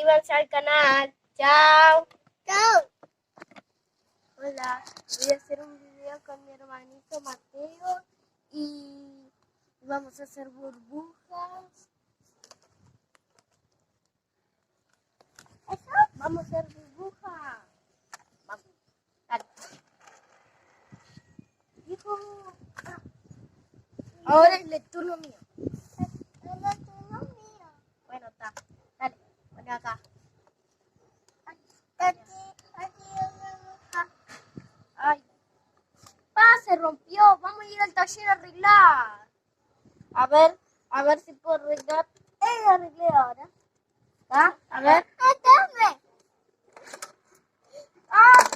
suscríbanse al canal. Chao. Chao. Hola, voy a hacer un video con mi hermanito Mateo y vamos a hacer burbujas. ¿Eso? Vamos a hacer burbujas. Vamos, dale. Hijo. Ahora es el turno mío. Bueno, está. Dale, pon acá. Ay. Se rompió. Vamos a ir al taller a arreglar. A ver si puedo arreglar. Arreglé ahora. ¿Ah? A ver.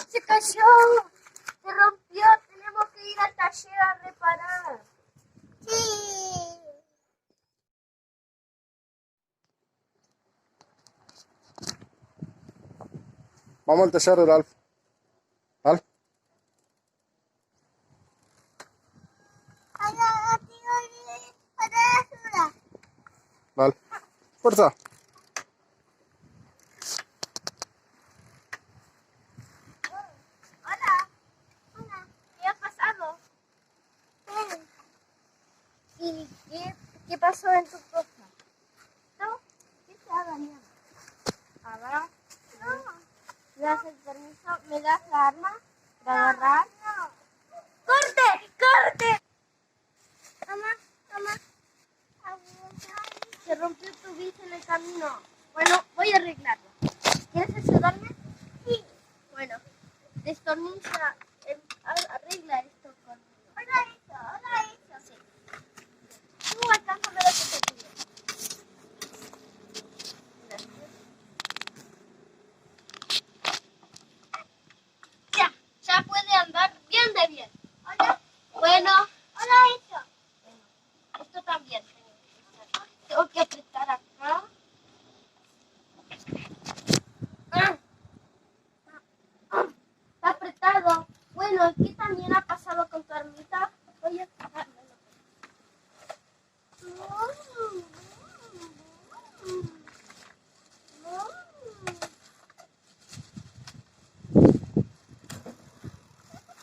Se cayó. Se rompió. Tenemos que ir al taller a reparar. Sí. Vamos al taller de Ralph. ¿Vale? Vale. Fuerza. Hola. ¿Qué ha pasado? ¿Y qué pasó en tu cosa? ¿No? ¿Qué te ha dañado? A ver. No. ¿Me das el permiso? ¿Me das la arma para agarrar? No. ¡Corte! ¡Corte! Toma. Se rompió tu bici en el camino. Bueno, voy a arreglarlo. ¿Quieres ayudarme? Sí. Bueno, destornilla, arregla esto conmigo. Hola eso. Sí. Tú alcánzame lo que te pido. Gracias. Ya puede andar bien de bien. Hola. Bueno. Hola eso. Bueno, esto también. Tengo que apretar acá. Está apretado. Bueno, ¿qué también ha pasado con tu ermita? Voy a sacármelo.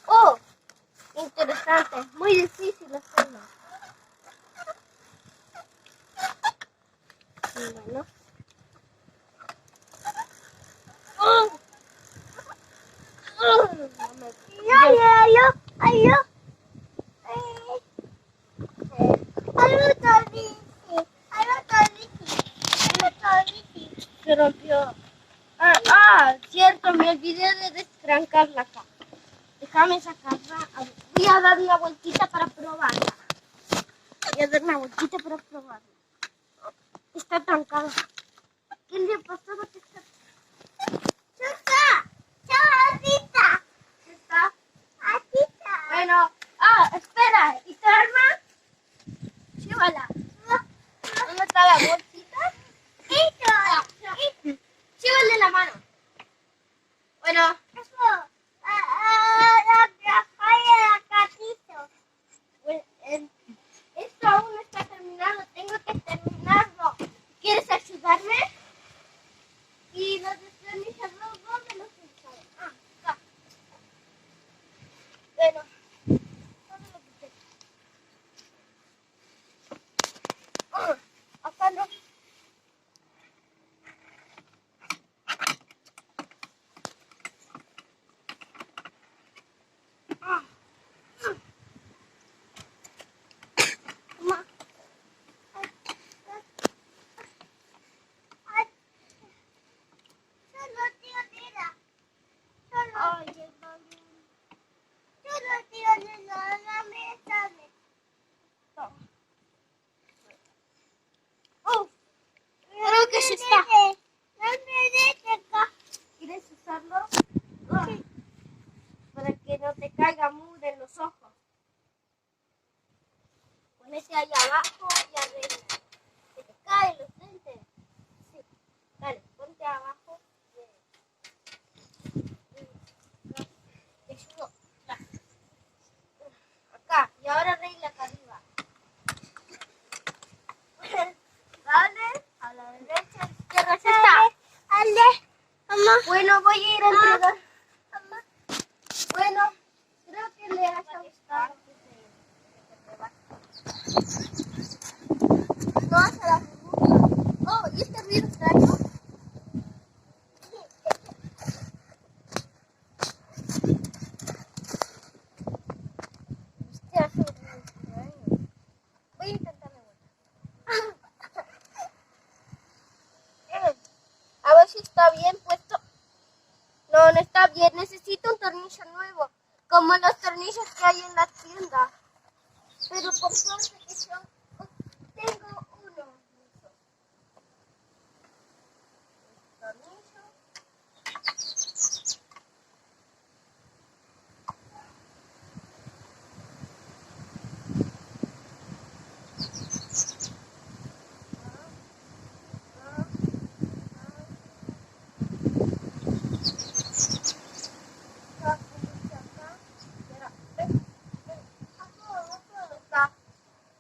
Oh, interesante. Muy difícil hacerlo. Bueno. Se rompió. Cierto, me olvidé de destrancarla acá. Déjame sacarla. Voy a dar una vueltita para probarla. Está trancada. ¿Qué le pasó a esta? Bueno, espera, ¿y tu arma? Llévala. ¿Dónde está la bolsita? Llévala en la mano. Bueno. Esto aún no está terminado. Tengo que terminarlo. ¿Quieres ayudarme? Y los destornilladores, ¿dónde los usaron? Acá. Bueno. Acá no. Creo que ya está. ¿Quieres usarlo? Sí. Para que no te caiga mugre en los ojos. Ponete ahí abajo y arriba. ¿Se te caen los lentes? Sí. Dale, ponte abajo. Te ayudo. Acá. Y ahora arregla acá arriba. Dale a la derecha, a la izquierda. Bueno, voy a ir a entregar. Bueno, creo que le haya gustado. No hace la burbuja. Oh, ¿y este ruido extraño? Hostia, hace un ruido extraño. Voy a intentar de vuelta. A ver si está bien puesto. No, no está bien. Necesito un tornillo nuevo. Como los tornillos que hay en la tienda. Pero por suerte que yo tengo uno. Tornillo.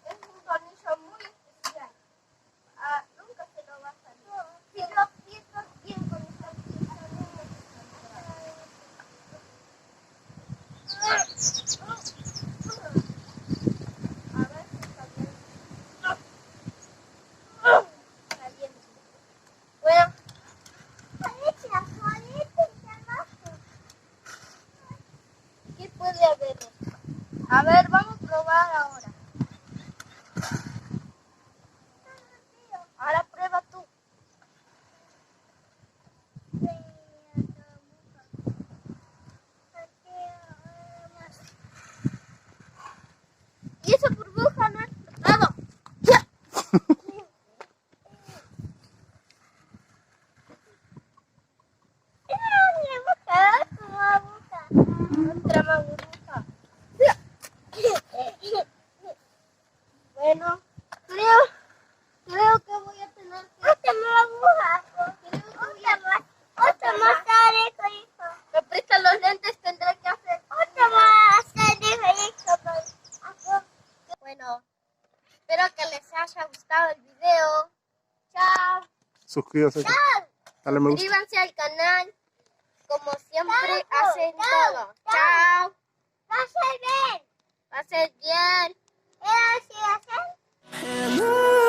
Es un tornillo muy especial. Nunca se lo va a salir. Si lo aprieto bien con esta pieza, no me a ver si está bien. Está bien. Bueno, ¿qué puede haber? A ver, vamos a probar ahora. Ahora prueba tú. Y esa burbuja no ha explotado. ¡Ya! Otra más burbuja. ¡Ya! Bueno, creo que voy a tener que... Me prestan los lentes, tendré que hacer... Bueno, espero que les haya gustado el video. Chao. Suscríbase. Dale me gusta. Suscríbanse al canal. Como siempre hacen todo. Chao. Pasen bien. Hello.